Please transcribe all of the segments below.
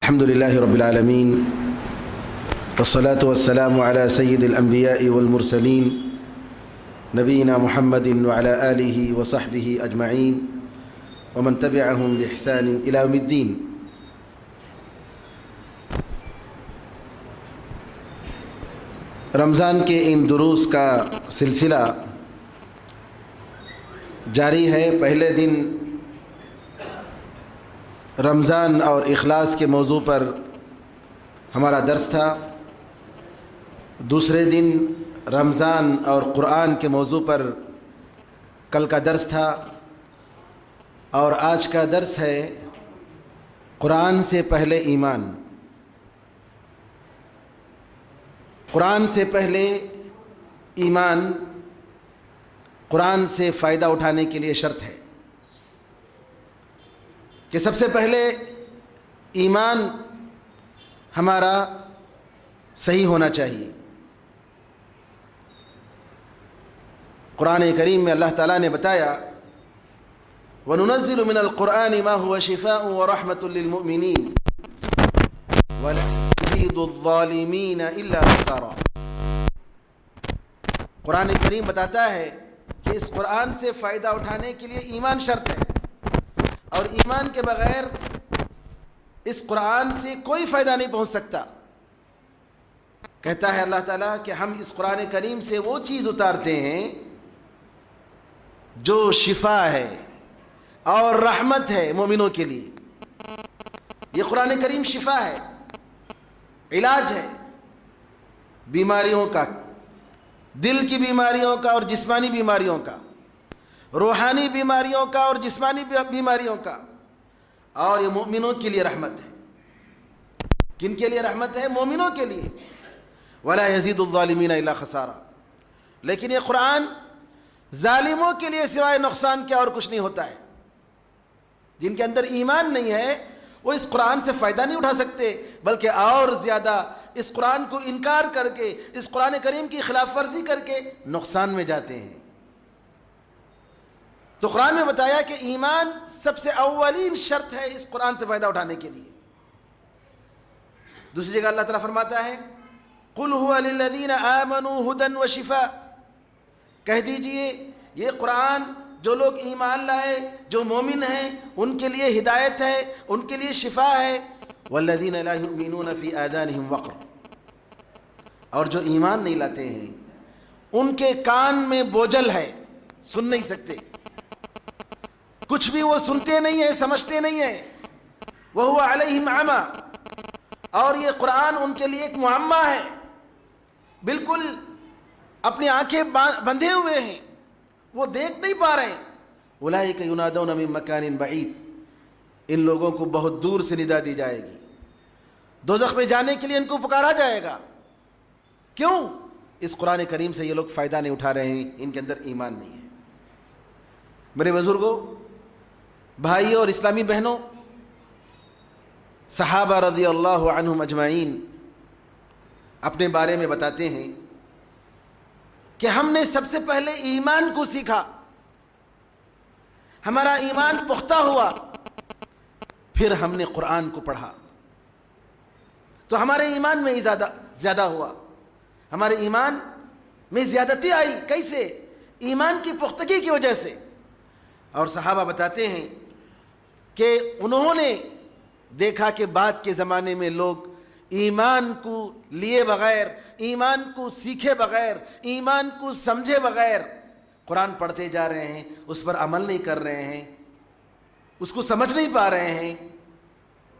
الحمد لله رب العالمين والصلاة والسلام على سيد الأنبياء والمرسلين نبينا محمد وعلى آله وصحبه أجمعين ومن تبعهم بإحسان إلى يوم الدين. رمضان کے ان دروس کا سلسلہ جاری ہے. پہلے دن رمضان اور اخلاص کے موضوع پر ہمارا درس تھا. دوسرے دن رمضان اور قرآن کے موضوع پر کل کا درس تھا. اور آج کا درس ہے قرآن سے پہلے ایمان. قرآن سے پہلے ایمان قرآن سے فائدہ اٹھانے کے لیے شرط ہے کہ سب سے پہلے ایمان ہمارا صحیح ہونا چاہیے. قرآن کریم میں اللہ تعالیٰ نے بتایا وَنُنَزِّلُ مِنَ الْقُرْآنِ مَا هُوَ شِفَاءٌ وَرَحْمَةٌ لِّلْمُؤْمِنِينَ وَلَا يَزِيدُ الظَّالِمِينَ إِلَّا خَسَارًا. قرآن کریم بتاتا ہے کہ اس قرآن سے فائدہ اٹھانے کے لیے ایمان شرط ہے، اور ایمان کے بغیر اس قرآن سے کوئی فائدہ نہیں پہنچ سکتا. کہتا ہے اللہ تعالیٰ کہ ہم اس قرآن کریم سے وہ چیز اتارتے ہیں جو شفا ہے اور رحمت ہے مومنوں کے لیے. یہ قرآن کریم شفا ہے، علاج ہے بیماریوں کا، دل کی بیماریوں کا اور جسمانی بیماریوں کا، روحانی بیماریوں کا اور جسمانی بیماریوں کا. اور یہ مومنوں کے لیے رحمت ہے. کن کے لیے رحمت ہے؟ مومنوں کے لیے. وَلَا يَزِيدُ الظَّالِمِينَ إِلَّا خَسَارًا. لیکن یہ قرآن ظالموں کے لیے سوائے نقصان کے اور کچھ نہیں ہوتا ہے. جن کے اندر ایمان نہیں ہے وہ اس قرآن سے فائدہ نہیں اٹھا سکتے، بلکہ اور زیادہ اس قرآن کو انکار کر کے، اس قرآن کریم کی خلاف ورزی کر کے نقصان میں جاتے ہیں. تو قرآن میں بتایا کہ ایمان سب سے اولین شرط ہے اس قرآن سے فائدہ اٹھانے کے لیے. دوسری جگہ اللہ تعالیٰ فرماتا ہے قُلْ هُوَ لِلَّذِينَ آمَنُوا هُدًى وَشِفَاءً. کہہ دیجئے یہ قرآن جو لوگ ایمان لائے، جو مومن ہیں، ان کے لیے ہدایت ہے، ان کے لیے شفا ہے. وَالَّذِينَ لَا يُؤْمِنُونَ فِي آذَانِهِمْ وَقْرٌ. اور جو ایمان نہیں لاتے ہیں ان کے کان میں بوجھل ہے، سن نہیں سکتے، کچھ بھی وہ سنتے نہیں ہیں، سمجھتے نہیں ہیں. وَهُوَ عَلَيْهِمْ عَمًى. اور یہ قرآن ان کے لیے ایک معمہ ہے، بالکل اپنی آنکھیں بندھے ہوئے ہیں، وہ دیکھ نہیں پا رہے ہیں. اولئک ینادون من مکان بعید. ان لوگوں کو بہت دور سے ندا دی جائے گی، دوزخ میں جانے کے لیے ان کو پکارا جائے گا. کیوں؟ اس قرآن کریم سے یہ لوگ فائدہ نہیں اٹھا رہے ہیں، ان کے اندر ایمان نہیں ہے. میرے بزرگوں، بھائیوں اور اسلامی بہنوں، صحابہ رضی اللہ عنہم اجمعین اپنے بارے میں بتاتے ہیں کہ ہم نے سب سے پہلے ایمان کو سیکھا، ہمارا ایمان پختہ ہوا، پھر ہم نے قرآن کو پڑھا تو ہمارے ایمان میں زیادہ ہوا، ہمارے ایمان میں زیادتی آئی. کیسے؟ ایمان کی پختگی کی وجہ سے. اور صحابہ بتاتے ہیں کہ انہوں نے دیکھا کہ بعد کے زمانے میں لوگ ایمان کو لیے بغیر، ایمان کو سیکھے بغیر، ایمان کو سمجھے بغیر قرآن پڑھتے جا رہے ہیں، اس پر عمل نہیں کر رہے ہیں، اس کو سمجھ نہیں پا رہے ہیں،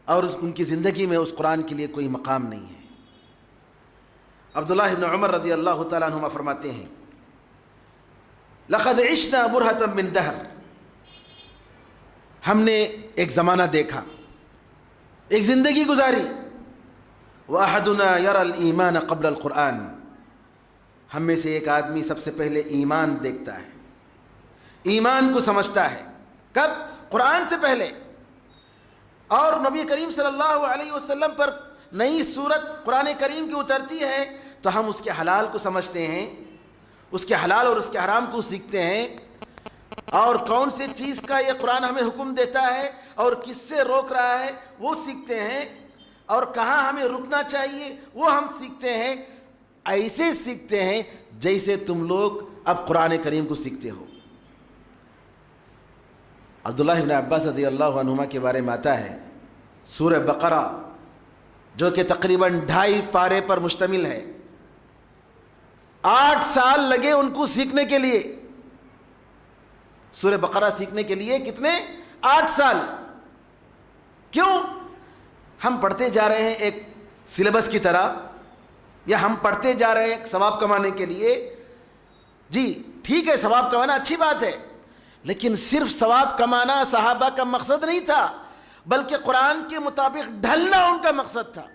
اور ان کی زندگی میں اس قرآن کے لیے کوئی مقام نہیں ہے. عبداللہ ابن عمر رضی اللہ تعالیٰ عنہما فرماتے ہیں لَقَدْ عِشْنَا بُرْهَةً مِّن دَهْرٍ. ہم نے ایک زمانہ دیکھا، ایک زندگی گزاری. وَأَحَدُنَا يَرَى الْإِيمَانَ قَبْلَ الْقُرْآنِ. ہم میں سے ایک آدمی سب سے پہلے ایمان دیکھتا ہے، ایمان کو سمجھتا ہے. کب؟ قرآن سے پہلے. اور نبی کریم صلی اللہ علیہ وسلم پر نئی سورت قرآن کریم کی اترتی ہے تو ہم اس کے حلال کو سمجھتے ہیں، اس کے حلال اور اس کے حرام کو سیکھتے ہیں، اور کون سی چیز کا یہ قرآن ہمیں حکم دیتا ہے اور کس سے روک رہا ہے وہ سیکھتے ہیں. اور کہاں ہمیں رکنا چاہیے وہ ہم سیکھتے ہیں. ایسے سیکھتے ہیں جیسے تم لوگ اب قرآن کریم کو سیکھتے ہو. عبداللہ ابن عباس رضی اللہ عنہما کے بارے میں آتا ہے سورہ بقرہ جو کہ تقریباً 2.5 پارے پر مشتمل ہے، 8 سال لگے ان کو سیکھنے کے لیے. سورہ بقرہ سیکھنے کے لیے کتنے؟ 8 سال. کیوں؟ ہم پڑھتے جا رہے ہیں ایک سلیبس کی طرح، یا ہم پڑھتے جا رہے ہیں ثواب کمانے کے لیے. جی ٹھیک ہے، ثواب کمانا اچھی بات ہے، لیکن صرف ثواب کمانا صحابہ کا مقصد نہیں تھا، بلکہ قرآن کے مطابق ڈھلنا ان کا مقصد تھا.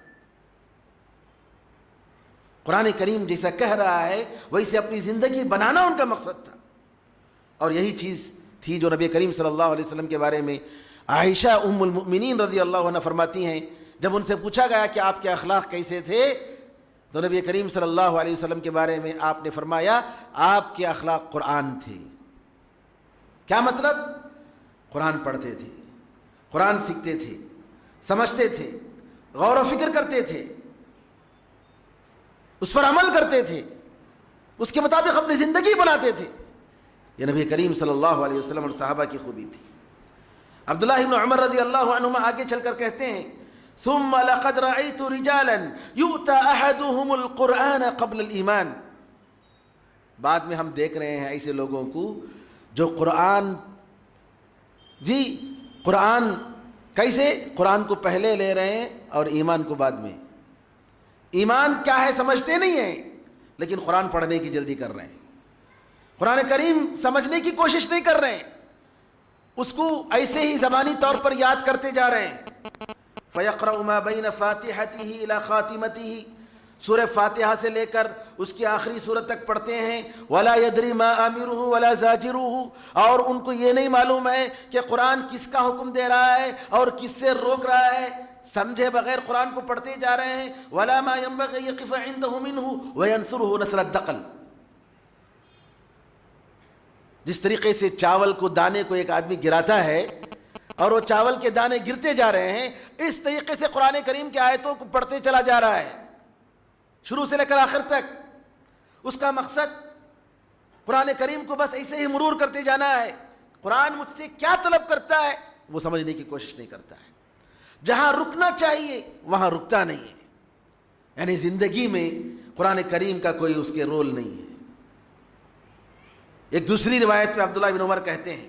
قرآن کریم جیسا کہہ رہا ہے ویسے اپنی زندگی بنانا ان کا مقصد تھا. اور یہی چیز تھی جو نبی کریم صلی اللہ علیہ وسلم کے بارے میں عائشہ ام المؤمنین رضی اللہ عنہ فرماتی ہیں، جب ان سے پوچھا گیا کہ آپ کے اخلاق کیسے تھے تو نبی کریم صلی اللہ علیہ وسلم کے بارے میں آپ نے فرمایا آپ کے اخلاق قرآن تھے. کیا مطلب؟ قرآن پڑھتے تھے، قرآن سیکھتے تھے، سمجھتے تھے، غور و فکر کرتے تھے، اس پر عمل کرتے تھے، اس کے مطابق اپنی زندگی بناتے تھے. یہ نبی کریم صلی اللہ علیہ وسلم اور صحابہ کی خوبی تھی. عبداللہ ابن عمر رضی اللہ عنہما آگے چل کر کہتے ہیں ثم لقد رأيت رجالا يؤتى أحدهم القرآن قبل الإيمان. بعد میں ہم دیکھ رہے ہیں ایسے لوگوں کو جو قرآن کیسے قرآن کو پہلے لے رہے ہیں اور ایمان کو بعد میں. ایمان کیا ہے سمجھتے نہیں ہیں، لیکن قرآن پڑھنے کی جلدی کر رہے ہیں، قرآن کریم سمجھنے کی کوشش نہیں کر رہے ہیں، اس کو ایسے ہی زبانی طور پر یاد کرتے جا رہے ہیں. فَيَقْرَأُ مَا بَيْنَ فَاتِحَتِهِ إِلَى خَاتِمَتِهِ، سورہ فاتحہ سے لے کر اس کی آخری سورت تک پڑھتے ہیں. وَلَا يَدْرِ مَا آمِرُهُ وَلَا زَاجِرُهُ، اور ان کو یہ نہیں معلوم ہے کہ قرآن کس کا حکم دے رہا ہے اور کس سے روک رہا ہے، سمجھے بغیر قرآن کو پڑھتے جا رہے ہیں. وَلَا مَا يَنبَغِي يَقِفَ عِنْدَهُ مِنْهُ وَيَنْثُرُهُ نَثْرَ الدَّقْلِ. جس طریقے سے چاول کو دانے کو ایک آدمی گراتا ہے اور وہ چاول کے دانے گرتے جا رہے ہیں، اس طریقے سے قرآن کریم کی آیتوں کو پڑھتے چلا جا رہا ہے شروع سے لے کر آخر تک. اس کا مقصد قرآن کریم کو بس ایسے ہی مرور کرتے جانا ہے. قرآن مجھ سے کیا طلب کرتا ہے وہ سمجھنے کی کوشش نہیں کرتا ہے. جہاں رکنا چاہیے وہاں رکتا نہیں ہے. یعنی زندگی میں قرآن کریم کا کوئی اس کے رول نہیں ہے. ایک دوسری روایت میں عبداللہ بن عمر کہتے ہیں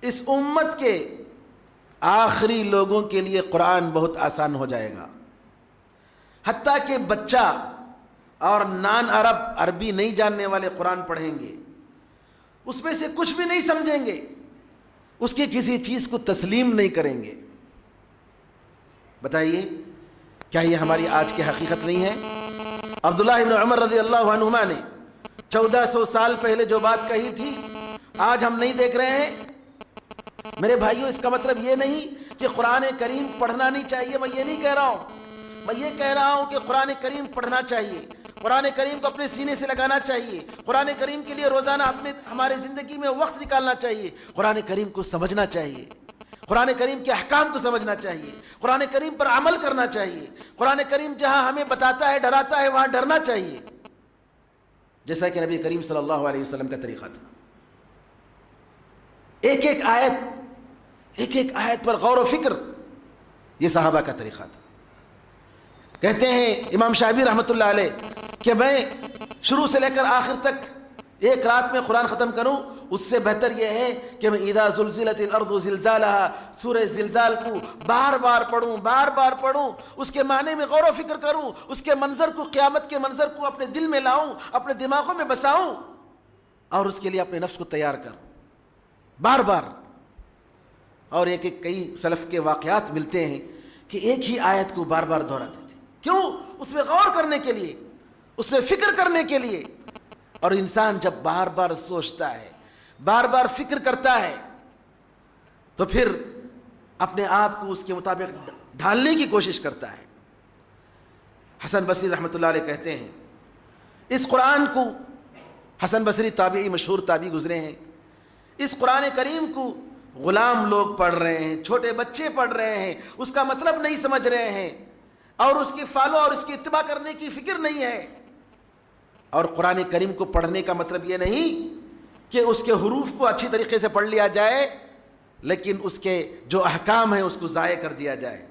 اس امت کے آخری لوگوں کے لیے قرآن بہت آسان ہو جائے گا، حتیٰ کہ بچہ اور نان عرب عربی نہیں جاننے والے قرآن پڑھیں گے، اس میں سے کچھ بھی نہیں سمجھیں گے، اس کی کسی چیز کو تسلیم نہیں کریں گے. بتائیے کیا یہ ہماری آج کی حقیقت نہیں ہے؟ عبداللہ ابن عمر رضی اللہ عنہما نے 1400 سال پہلے جو بات کہی تھی آج ہم نہیں دیکھ رہے ہیں. میرے بھائیوں، اس کا مطلب یہ نہیں کہ قرآن کریم پڑھنا نہیں چاہیے، میں یہ نہیں کہہ رہا ہوں. میں یہ کہہ رہا ہوں کہ قرآن کریم پڑھنا چاہیے، قرآن کریم کو اپنے سینے سے لگانا چاہیے، قرآن کریم کے لیے روزانہ ہمارے زندگی میں وقت نکالنا چاہیے، قرآن کریم کو سمجھنا چاہیے، قرآن کریم کے احکام کو سمجھنا چاہیے، قرآن کریم پر عمل کرنا چاہیے. قرآن کریم جہاں ہمیں بتاتا ہے، ڈراتا ہے، وہاں ڈرنا چاہیے، جیسا کہ نبی کریم صلی اللہ علیہ وسلم کا طریقہ تھا. ایک ایک آیت پر غور و فکر، یہ صحابہ کا طریقہ تھا. کہتے ہیں امام شعبی رحمۃ اللہ علیہ کہ میں شروع سے لے کر آخر تک ایک رات میں قرآن ختم کروں، اس سے بہتر یہ ہے کہ میں اذا زلزلت الارض زلزالها سورہ زلزال کو بار بار پڑھوں، اس کے معنی میں غور و فکر کروں، اس کے منظر کو، قیامت کے منظر کو اپنے دل میں لاؤں، اپنے دماغوں میں بساؤں اور اس کے لیے اپنے نفس کو تیار کروں بار بار. اور کئی سلف کے واقعات ملتے ہیں کہ ایک ہی آیت کو بار بار دہراتے تھے. کیوں؟ اس میں غور کرنے کے لیے، اس میں فکر کرنے کے لیے. اور انسان جب بار بار سوچتا ہے، بار بار فکر کرتا ہے، تو پھر اپنے آپ کو اس کے مطابق ڈھالنے کی کوشش کرتا ہے. حسن بصری رحمۃ اللہ علیہ کہتے ہیں اس قرآن کو، حسن بصری تابعی مشہور تابعی گزرے ہیں، اس قرآن کریم کو غلام لوگ پڑھ رہے ہیں، چھوٹے بچے پڑھ رہے ہیں، اس کا مطلب نہیں سمجھ رہے ہیں اور اس کی فالو اور اس کی اتباع کرنے کی فکر نہیں ہے۔ اور قرآن کریم کو پڑھنے کا مطلب یہ نہیں کہ اس کے حروف کو اچھی طریقے سے پڑھ لیا جائے، لیکن اس کے جو احکام ہیں اس کو ضائع کر دیا جائے۔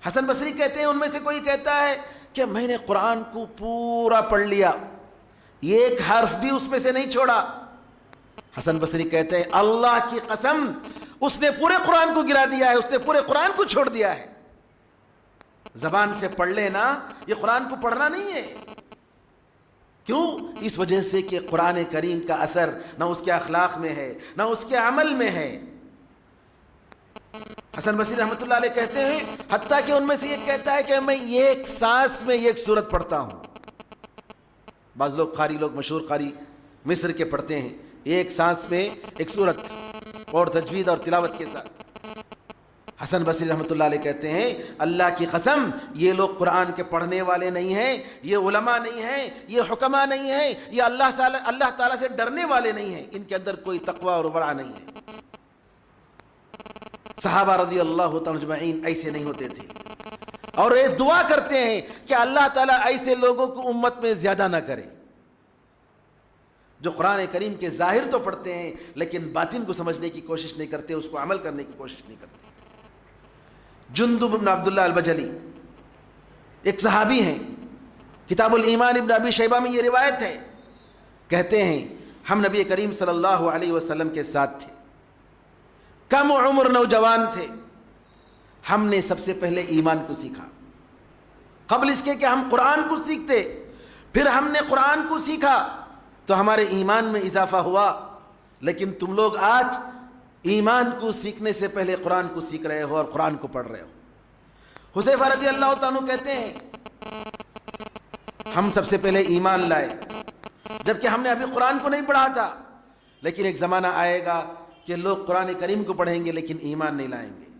حسن بصری کہتے ہیں، ان میں سے کوئی کہتا ہے کہ میں نے قرآن کو پورا پڑھ لیا، ایک حرف بھی اس میں سے نہیں چھوڑا۔ حسن بصری کہتے ہیں اللہ کی قسم اس نے پورے قرآن کو گرا دیا ہے، اس نے پورے قرآن کو چھوڑ دیا ہے۔ زبان سے پڑھ لینا یہ قرآن کو پڑھنا نہیں ہے۔ کیوں؟ اس وجہ سے کہ قرآن کریم کا اثر نہ اس کے اخلاق میں ہے نہ اس کے عمل میں ہے۔ حسن بصری رحمۃ اللہ علیہ کہتے ہیں حتیٰ کہ ان میں سے یہ کہتا ہے کہ میں ایک سانس میں ایک سورت پڑھتا ہوں۔ بعض لوگ قاری، لوگ مشہور قاری مصر کے پڑھتے ہیں ایک سانس میں ایک سورت اور تجوید اور تلاوت کے ساتھ۔ حسن بصری رحمۃ اللہ علیہ کہتے ہیں اللہ کی قسم یہ لوگ قرآن کے پڑھنے والے نہیں ہیں، یہ علماء نہیں ہیں، یہ حکماء نہیں ہیں، یہ اللہ تعالیٰ سے ڈرنے والے نہیں ہیں، ان کے اندر کوئی تقوی اور ورع نہیں ہے۔ صحابہ رضی اللہ تعالیٰ اجمعین ایسے نہیں ہوتے تھے، اور یہ دعا کرتے ہیں کہ اللہ تعالیٰ ایسے لوگوں کو امت میں زیادہ نہ کرے جو قرآن کریم کے ظاہر تو پڑھتے ہیں لیکن باطن کو سمجھنے کی کوشش نہیں کرتے، اس کو عمل کرنے کی کوشش نہیں کرتے۔ جندب بن عبداللہ البجلی ایک صحابی ہیں، کتاب الایمان ابن ابی شیبہ میں یہ روایت ہے، کہتے ہیں ہم نبی کریم صلی اللہ علیہ وسلم کے ساتھ تھے، کم عمر نوجوان تھے، ہم نے سب سے پہلے ایمان کو سیکھا قبل اس کے کہ ہم قرآن کو سیکھتے، پھر ہم نے قرآن کو سیکھا تو ہمارے ایمان میں اضافہ ہوا، لیکن تم لوگ آج ایمان کو سیکھنے سے پہلے قرآن کو سیکھ رہے ہو اور قرآن کو پڑھ رہے ہو۔ حذیفہ رضی اللہ تعالیٰ کہتے ہیں ہم سب سے پہلے ایمان لائے جبکہ ہم نے ابھی قرآن کو نہیں پڑھا تھا، لیکن ایک زمانہ آئے گا کہ لوگ قرآن کریم کو پڑھیں گے لیکن ایمان نہیں لائیں گے۔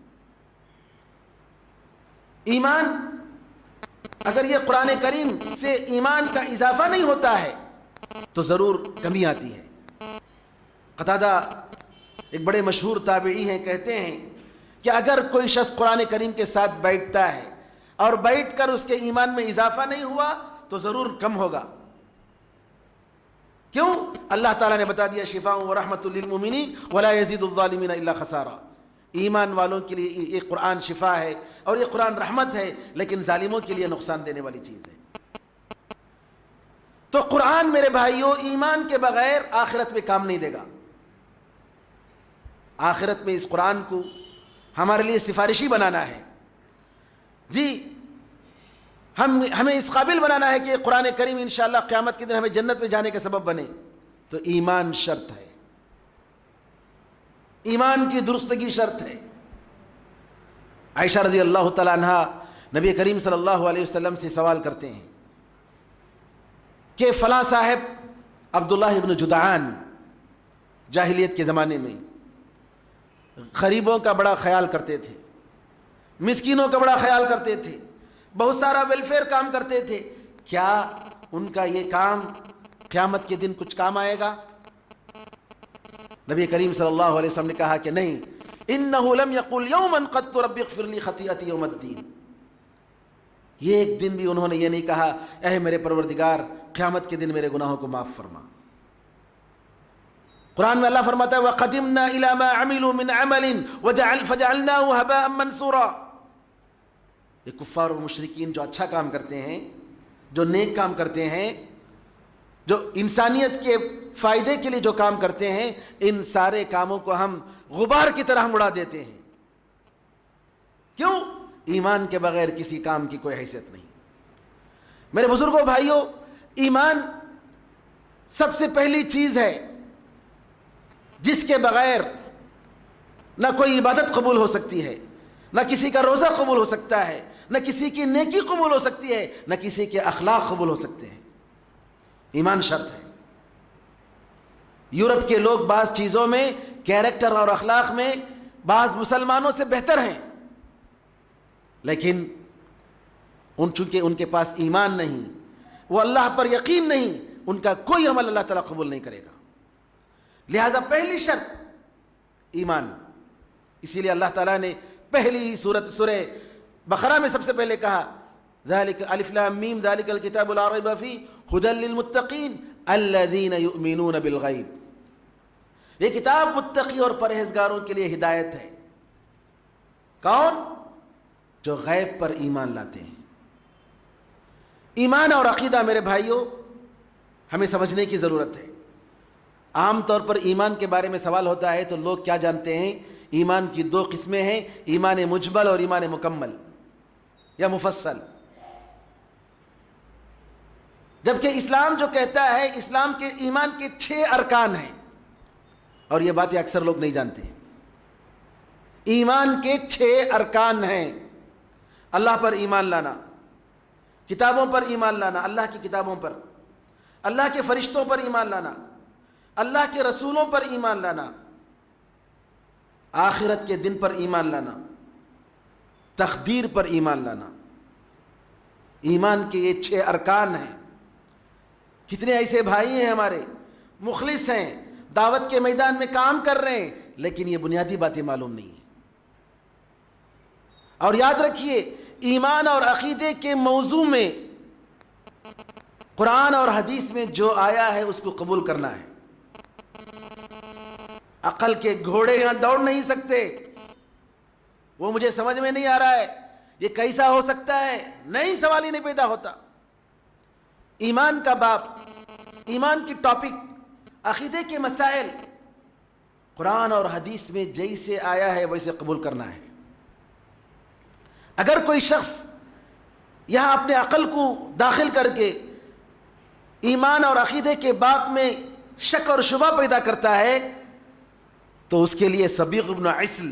ایمان اگر یہ قرآن کریم سے ایمان کا اضافہ نہیں ہوتا ہے تو ضرور کمی آتی ہے۔ قتادہ ایک بڑے مشہور تابعی ہیں، کہتے ہیں کہ اگر کوئی شخص قرآن کریم کے ساتھ بیٹھتا ہے اور بیٹھ کر اس کے ایمان میں اضافہ نہیں ہوا تو ضرور کم ہوگا۔ کیوں؟ اللہ تعالیٰ نے بتا دیا شفاء و رحمت للمؤمنین ولا یزید الظالمین الا خسارا، ایمان والوں کے لیے یہ قرآن شفا ہے اور یہ قرآن رحمت ہے، لیکن ظالموں کے لیے نقصان دینے والی چیز ہے۔ تو قرآن میرے بھائیوں ایمان کے بغیر آخرت میں کام نہیں دے گا۔ آخرت میں اس قرآن کو ہمارے لیے سفارشی بنانا ہے، جی ہمیں اس قابل بنانا ہے کہ یہ قرآن کریم انشاءاللہ قیامت کے دن ہمیں جنت میں جانے کا سبب بنے، تو ایمان شرط ہے، ایمان کی درستگی شرط ہے۔ عائشہ رضی اللہ تعالیٰ عنہ نبی کریم صلی اللہ علیہ وسلم سے سوال کرتے ہیں کہ فلاں صاحب عبداللہ ابن جدعان جاہلیت کے زمانے میں غریبوں کا بڑا خیال کرتے تھے، مسکینوں کا بڑا خیال کرتے تھے، بہت سارا ویلفیئر کام کرتے تھے، کیا ان کا یہ کام قیامت کے دن کچھ کام آئے گا؟ نبی کریم صلی اللہ علیہ وسلم نے کہا کہ نہیں، انہ لم یقل یوما قط رب اغفر لی خطیئتی یوم الدین، یہ ایک دن بھی انہوں نے یہ نہیں کہا اے میرے پروردگار قیامت کے دن میرے گناہوں کو معاف فرما۔ قرآن میں اللہ فرماتا ہے وَقَدِمْنَا إِلَى مَا عَمِلُوا مِنْ عَمَلٍ فَجَعَلْنَاهُ هَبَاءً مَنْثُورًا، یہ کفار اور مشرکین جو اچھا کام کرتے ہیں، جو نیک کام کرتے ہیں، جو انسانیت کے فائدے کے لیے جو کام کرتے ہیں، ان سارے کاموں کو ہم غبار کی طرح ہم اڑا دیتے ہیں۔ کیوں؟ ایمان کے بغیر کسی کام کی کوئی حیثیت نہیں۔ میرے بزرگوں بھائیوں، ایمان سب سے پہلی چیز ہے جس کے بغیر نہ کوئی عبادت قبول ہو سکتی ہے، نہ کسی کا روزہ قبول ہو سکتا ہے، نہ کسی کی نیکی قبول ہو سکتی ہے، نہ کسی کے اخلاق قبول ہو سکتے ہیں۔ ایمان شرط ہے۔ یورپ کے لوگ بعض چیزوں میں، کیریکٹر اور اخلاق میں بعض مسلمانوں سے بہتر ہیں، لیکن چونکہ ان کے پاس ایمان نہیں، وہ اللہ پر یقین نہیں، ان کا کوئی عمل اللہ تعالیٰ قبول نہیں کرے گا۔ لہذا پہلی شرط ایمان. اسی لیے اللہ تعالیٰ نے پہلی ہی سورہ بقرہ میں سب سے پہلے کہا ذالک الف لام میم ذالک الکتاب لا ریب فیہ ھدی للمتقین الذین یؤمنون بالغیب. یہ کتاب متقی اور پرہیزگاروں کے لیے ہدایت ہے. کون؟ جو غیب پر ایمان لاتے ہیں. ایمان اور عقیدہ میرے بھائیوں ہمیں سمجھنے کی ضرورت ہے. عام طور پر ایمان کے بارے میں سوال ہوتا ہے تو لوگ کیا جانتے ہیں؟ ایمان کی دو قسمیں ہیں، ایمان مجمل اور ایمان مکمل یا مفصل. جبکہ اسلام جو کہتا ہے، اسلام کے ایمان کے 6 ارکان ہیں، اور یہ باتیں اکثر لوگ نہیں جانتے. ایمان کے 6 ارکان ہیں. اللہ پر ایمان لانا، کتابوں پر ایمان لانا، اللہ کی کتابوں پر، اللہ کے فرشتوں پر ایمان لانا، اللہ کے رسولوں پر ایمان لانا، آخرت کے دن پر ایمان لانا، تقدیر پر ایمان لانا. ایمان کے یہ 6 ارکان ہیں. کتنے ایسے بھائی ہیں ہمارے مخلص ہیں، دعوت کے میدان میں کام کر رہے ہیں، لیکن یہ بنیادی باتیں معلوم نہیں ہیں. اور یاد رکھیے، ایمان اور عقیدے کے موضوع میں قرآن اور حدیث میں جو آیا ہے اس کو قبول کرنا ہے. عقل کے گھوڑے یہاں دوڑ نہیں سکتے. وہ مجھے سمجھ میں نہیں آ رہا ہے، یہ کیسا ہو سکتا ہے، نہیں، سوال ہی نہیں پیدا ہوتا. ایمان کا باب، ایمان کی ٹاپک، عقیدے کے مسائل قرآن اور حدیث میں جیسے آیا ہے ویسے قبول کرنا ہے. اگر کوئی شخص یہاں اپنے عقل کو داخل کر کے ایمان اور عقیدے کے باب میں شک اور شبہ پیدا کرتا ہے تو اس کے لیے صبیغ بن عسل،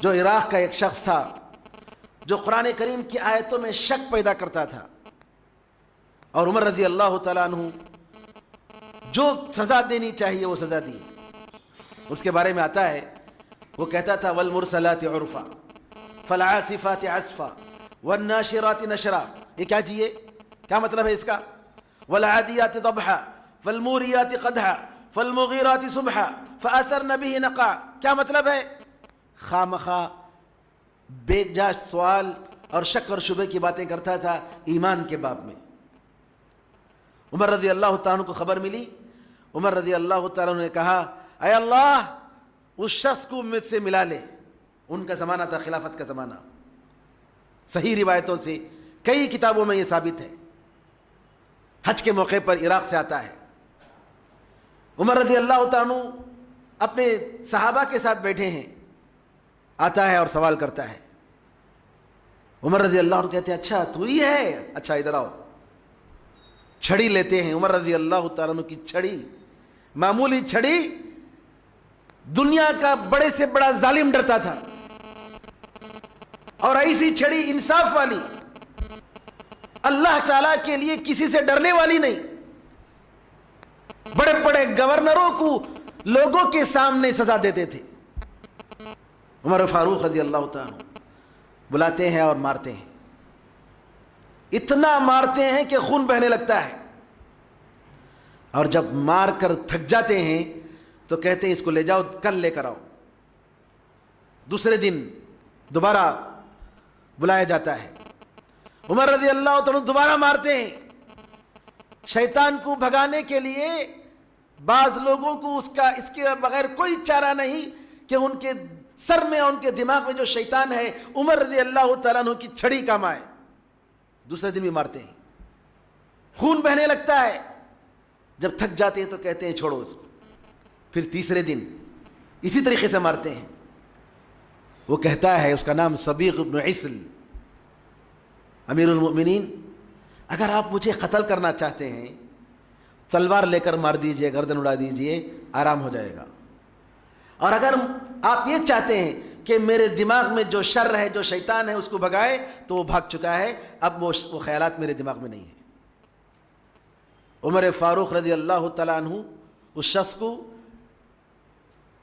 جو عراق کا ایک شخص تھا، جو قرآن کریم کی آیتوں میں شک پیدا کرتا تھا، اور عمر رضی اللہ تعالیٰ عنہ جو سزا دینی چاہیے وہ سزا دی. اس کے بارے میں آتا ہے، وہ کہتا تھا والمرسلات عرفا فالعاصفات عصفا والناشرات نشرا. یہ کیا چیئے؟ کیا مطلب ہے اس کا؟ والعادیات ضبحا فالموریات قدحا فالمغیرات صبحا فاثرن به نقعا. کیا مطلب ہے؟ خامخواہ بے جا سوال اور شک اور شبہ کی باتیں کرتا تھا ایمان کے باب میں. عمر رضی اللہ تعالیٰ عنہ کو خبر ملی. عمر رضی اللہ تعالیٰ عنہ نے کہا اے اللہ اس شخص کو مجھ سے ملا لے. ان کا زمانہ تھا خلافت کا زمانہ. صحیح روایتوں سے کئی کتابوں میں یہ ثابت ہے. حج کے موقع پر عراق سے آتا ہے. عمر رضی اللہ تعالیٰ عنہ اپنے صحابہ کے ساتھ بیٹھے ہیں، آتا ہے اور سوال کرتا ہے. عمر رضی اللہ عنہ کہتے ہیں اچھا تو ہی ہے، اچھا ادھر آؤ. چھڑی لیتے ہیں. عمر رضی اللہ تعالیٰ عنہ کی چھڑی، معمولی چھڑی، دنیا کا بڑے سے بڑا ظالم ڈرتا تھا. اور ایسی چھڑی انصاف والی، اللہ تعالیٰ کے لیے کسی سے ڈرنے والی نہیں. بڑے بڑے گورنروں کو لوگوں کے سامنے سزا دیتے تھے. عمر فاروق رضی اللہ تعالیٰ بلاتے ہیں اور مارتے ہیں. اتنا مارتے ہیں کہ خون بہنے لگتا ہے. اور جب مار کر تھک جاتے ہیں تو کہتے ہیں اس کو لے جاؤ، کل لے کر آؤ. دوسرے دن دوبارہ بلایا جاتا ہے. عمر رضی اللہ تعالیٰ دوبارہ مارتے ہیں. شیطان کو بھگانے کے لیے بعض لوگوں کو اس کے بغیر کوئی چارہ نہیں کہ ان کے سر میں اور ان کے دماغ میں جو شیطان ہے عمر رضی اللہ تعالیٰ عنہ کی چھڑی کام آئے. دوسرے دن بھی مارتے ہیں. خون بہنے لگتا ہے. جب تھک جاتے ہیں تو کہتے ہیں چھوڑو اس کو. پھر تیسرے دن اسی طریقے سے مارتے ہیں. وہ کہتا ہے، اس کا نام صبیغ بن عسل، امیر المؤمنین اگر آپ مجھے قتل کرنا چاہتے ہیں تلوار لے کر مار دیجئے، گردن اڑا دیجئے، آرام ہو جائے گا. اور اگر آپ یہ چاہتے ہیں کہ میرے دماغ میں جو شر ہے، جو شیطان ہے، اس کو بھگائے تو وہ بھاگ چکا ہے، اب وہ خیالات میرے دماغ میں نہیں ہیں. عمر فاروق رضی اللہ تعالیٰ عنہ اس شخص کو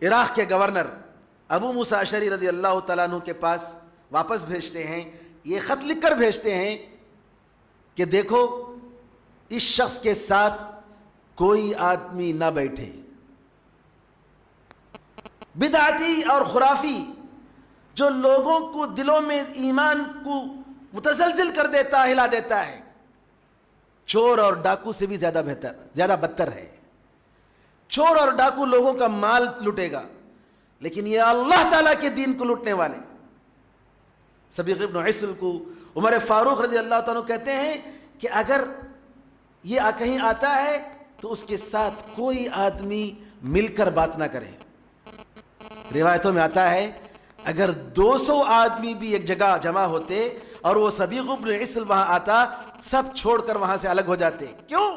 عراق کے گورنر ابو موسیٰ اشعری رضی اللہ تعالیٰ عنہ کے پاس واپس بھیجتے ہیں. یہ خط لکھ کر بھیجتے ہیں کہ دیکھو اس شخص کے ساتھ کوئی آدمی نہ بیٹھے. بدعتی اور خرافی جو لوگوں کو دلوں میں ایمان کو متزلزل کر دیتا ہے، ہلا دیتا ہے، چور اور ڈاکو سے بھی زیادہ بدتر ہے۔ چور اور ڈاکو لوگوں کا مال لوٹے گا، لیکن یہ اللہ تعالیٰ کے دین کو لوٹنے والے۔ سبیق ابن عسل کو عمر فاروق رضی اللہ تعالیٰ کہتے ہیں کہ اگر یہ کہیں آتا ہے تو اس کے ساتھ کوئی آدمی مل کر بات نہ کرے۔ روایتوں میں آتا ہے اگر 200 آدمی بھی ایک جگہ جمع ہوتے اور وہ سبیق ابن عسل وہاں آتا، سب چھوڑ کر وہاں سے الگ ہو جاتے۔ کیوں؟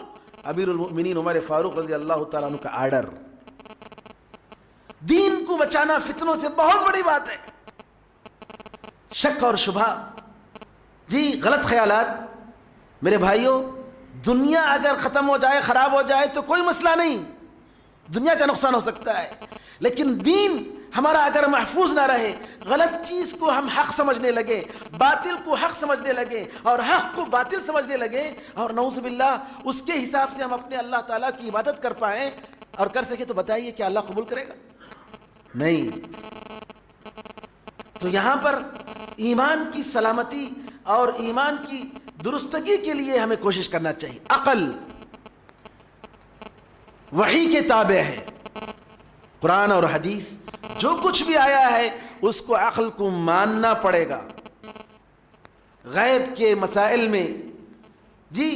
امیر المؤمنین عمر فاروق رضی اللہ تعالیٰ عنہ کا آرڈر۔ دین کو بچانا فتنوں سے بہت بڑی بات ہے۔ شک اور شبہ، جی غلط خیالات، میرے بھائیوں دنیا اگر ختم ہو جائے، خراب ہو جائے تو کوئی مسئلہ نہیں، دنیا کا نقصان ہو سکتا ہے، لیکن دین ہمارا اگر محفوظ نہ رہے، غلط چیز کو ہم حق سمجھنے لگے، باطل کو حق سمجھنے لگے اور حق کو باطل سمجھنے لگے، اور نعوذ باللہ اس کے حساب سے ہم اپنے اللہ تعالیٰ کی عبادت کر پائیں اور کر سکے، تو بتائیے کیا اللہ قبول کرے گا؟ نہیں۔ تو یہاں پر ایمان کی سلامتی اور ایمان کی درستگی کے لیے ہمیں کوشش کرنا چاہیے۔ عقل وحی کے تابع ہے، قرآن اور حدیث جو کچھ بھی آیا ہے اس کو عقل کو ماننا پڑے گا۔ غیب کے مسائل میں جی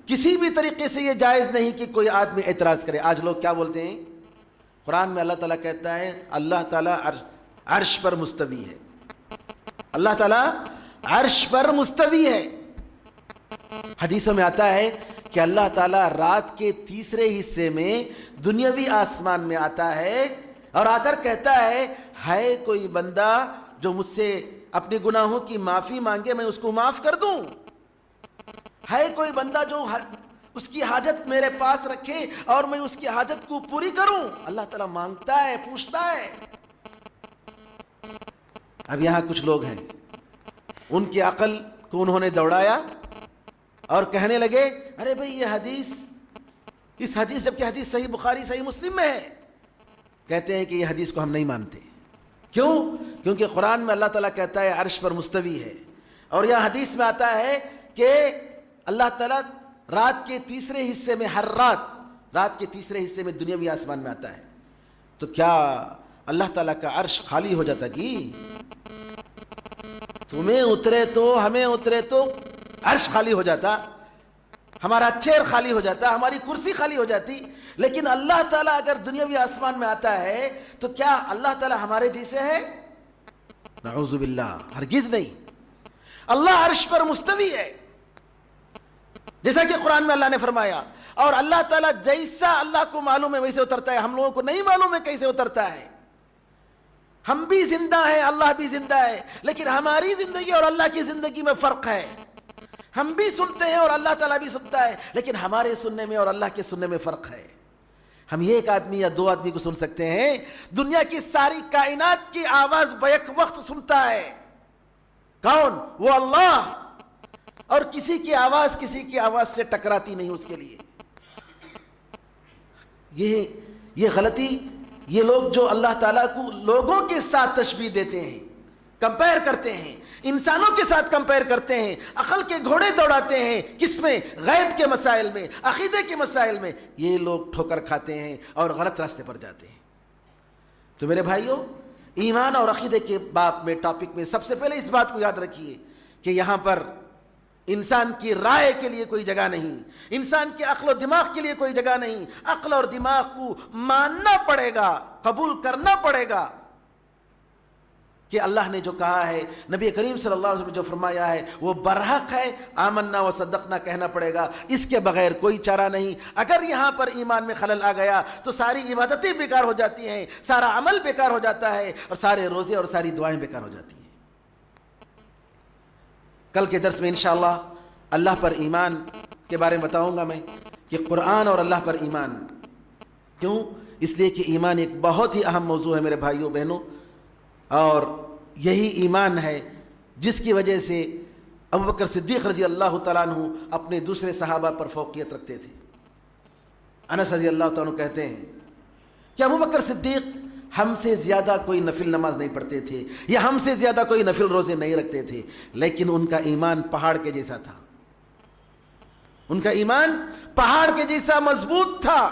کسی بھی طریقے سے یہ جائز نہیں کہ کوئی آدمی اعتراض کرے۔ آج لوگ کیا بولتے ہیں؟ قرآن میں اللہ تعالیٰ کہتا ہے اللہ تعالیٰ عرش پر مستوی ہے، اللہ تعالیٰ عرش پر مستوی ہے۔ حدیثوں میں آتا ہے کہ اللہ تعالیٰ رات کے تیسرے حصے میں دنیاوی آسمان میں آتا ہے اور آ کر کہتا ہے کوئی بندہ جو مجھ سے اپنے گناہوں کی معافی مانگے میں اس کو معاف کر دوں، ہے کوئی بندہ جو اس کی حاجت میرے پاس رکھے اور میں اس کی حاجت کو پوری کروں۔ اللہ تعالیٰ مانگتا ہے، پوچھتا ہے۔ اب یہاں کچھ لوگ ہیں، ان کی عقل کو انہوں نے دوڑایا اور کہنے لگے ارے بھئی یہ حدیث، اس حدیث، جبکہ حدیث صحیح بخاری صحیح مسلم میں ہے، کہتے ہیں کہ یہ حدیث کو ہم نہیں مانتے۔ کیوں؟ کیونکہ قرآن میں اللہ تعالیٰ کہتا ہے عرش پر مستوی ہے، اور یہ حدیث میں آتا ہے کہ اللہ تعالیٰ رات کے تیسرے حصے میں، ہر رات کے تیسرے حصے میں دنیاوی آسمان میں آتا ہے۔ تو کیا اللہ تعالیٰ کا عرش خالی ہو جاتا کہ تمہیں اترے تو ہمیں اترے تو عرش خالی ہو جاتا، ہمارا چیئر خالی ہو جاتا، ہماری کرسی خالی ہو جاتی؟ لیکن اللہ تعالیٰ اگر دنیاوی آسمان میں آتا ہے تو کیا اللہ تعالیٰ ہمارے جیسے ہے؟ نعوذ باللہ، ہرگز نہیں۔ اللہ عرش پر مستوی ہے، جیسا کہ قرآن میں اللہ نے فرمایا، اور اللہ تعالیٰ جیسا اللہ کو معلوم ہے ویسے اترتا ہے، ہم لوگوں کو نہیں معلوم ہے کیسے اترتا ہے۔ ہم بھی زندہ ہیں، اللہ بھی زندہ ہے، لیکن ہماری زندگی اور اللہ کی زندگی میں فرق ہے۔ ہم بھی سنتے ہیں اور اللہ تعالیٰ بھی سنتا ہے، لیکن ہمارے سننے میں اور اللہ کے سننے میں فرق ہے۔ ہم ایک آدمی یا دو آدمی کو سن سکتے ہیں، دنیا کی ساری کائنات کی آواز بیک وقت سنتا ہے۔ کون؟ وہ اللہ، اور کسی کی آواز سے ٹکراتی نہیں اس کے لیے۔ یہ غلطی، یہ لوگ جو اللہ تعالیٰ کو لوگوں کے ساتھ تشبیہ دیتے ہیں، کمپیئر کرتے ہیں، انسانوں کے ساتھ کمپیئر کرتے ہیں، عقل کے گھوڑے دوڑاتے ہیں، کس میں؟ غیب کے مسائل میں، عقیدے کے مسائل میں، یہ لوگ ٹھوکر کھاتے ہیں اور غلط راستے پر جاتے ہیں۔ تو میرے بھائیوں، ایمان اور عقیدے کے باب میں، ٹاپک میں سب سے پہلے اس بات کو یاد رکھیے کہ یہاں پر انسان کی رائے کے لیے کوئی جگہ نہیں، انسان کے عقل و دماغ کے لیے کوئی جگہ نہیں۔ عقل اور دماغ کو ماننا پڑے گا، قبول کرنا پڑے گا کہ اللہ نے جو کہا ہے، نبی کریم صلی اللہ علیہ وسلم نے جو فرمایا ہے وہ برحق ہے، آمنا و صدقنا کہنا پڑے گا، اس کے بغیر کوئی چارہ نہیں۔ اگر یہاں پر ایمان میں خلل آ گیا تو ساری عبادتیں بیکار ہو جاتی ہیں، سارا عمل بیکار ہو جاتا ہے، اور سارے روزے اور ساری دعائیں بیکار ہو جاتی ہیں۔ کل کے درس میں انشاءاللہ اللہ پر ایمان کے بارے میں بتاؤں گا میں کہ قرآن اور اللہ پر ایمان کیوں؟ اس لیے کہ ایمان ایک بہت ہی اہم موضوع ہے میرے بھائیوں بہنوں، اور یہی ایمان ہے جس کی وجہ سے ابوبکر صدیق رضی اللہ تعالیٰ عنہ اپنے دوسرے صحابہ پر فوقیت رکھتے تھے۔ انس رضی اللہ تعالیٰ عنہ کہتے ہیں کہ ابوبکر صدیق ہم سے زیادہ کوئی نفل نماز نہیں پڑھتے تھے یا ہم سے زیادہ کوئی نفل روزے نہیں رکھتے تھے، لیکن ان کا ایمان پہاڑ کے جیسا تھا، ان کا ایمان پہاڑ کے جیسا مضبوط تھا۔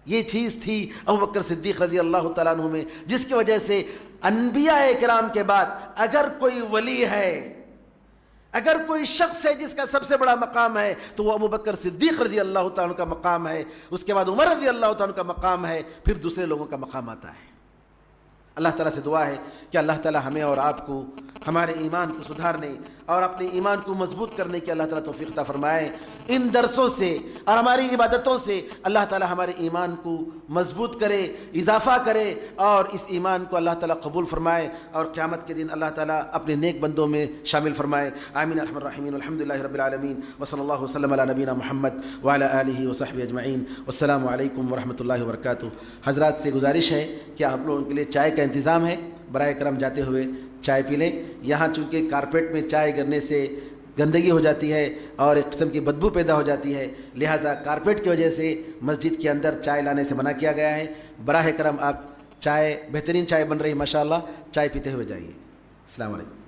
یہ چیز تھی ابوبکر صدیق رضی اللہ تعالیٰ عنہ میں، جس کی وجہ سے انبیاء کرام کے بعد اگر کوئی ولی ہے، اگر کوئی شخص ہے جس کا سب سے بڑا مقام ہے تو وہ ابوبکر صدیق رضی اللہ تعالیٰ عنہ کا مقام ہے، اس کے بعد عمر رضی اللہ تعالیٰ عنہ کا مقام ہے، پھر دوسرے لوگوں کا مقام آتا ہے۔ اللہ تعالیٰ سے دعا ہے کہ اللہ تعالیٰ ہمیں اور آپ کو ہمارے ایمان کو سدھارنے اور اپنے ایمان کو مضبوط کرنے کی اللہ تعالیٰ توفیق عطا فرمائے۔ ان درسوں سے اور ہماری عبادتوں سے اللہ تعالیٰ ہمارے ایمان کو مضبوط کرے، اضافہ کرے، اور اس ایمان کو اللہ تعالیٰ قبول فرمائے اور قیامت کے دن اللہ تعالیٰ اپنے نیک بندوں میں شامل فرمائے۔ آمین ارحم الراحمین، الحمدللہ رب العالمین، وصلی اللہ وسلم علی نبینا محمد وعلی آلہ وصحبہ اجمعین۔ والسلام علیکم ورحمۃ اللہ وبرکاتہ۔ حضرات سے گزارش ہے کہ آپ لوگوں کے لیے چائے کا انتظام ہے، برائے کرم جاتے ہوئے چائے پی لیں۔ یہاں چونکہ کارپیٹ میں چائے گرنے سے گندگی ہو جاتی ہے اور ایک قسم کی بدبو پیدا ہو جاتی ہے، لہٰذا کارپیٹ کی وجہ سے مسجد کے اندر چائے لانے سے منع کیا گیا ہے۔ براہ کرم آپ چائے، بہترین چائے بن رہی ماشاءاللہ، چائے پیتے ہوئے جائیے۔ السلام علیکم۔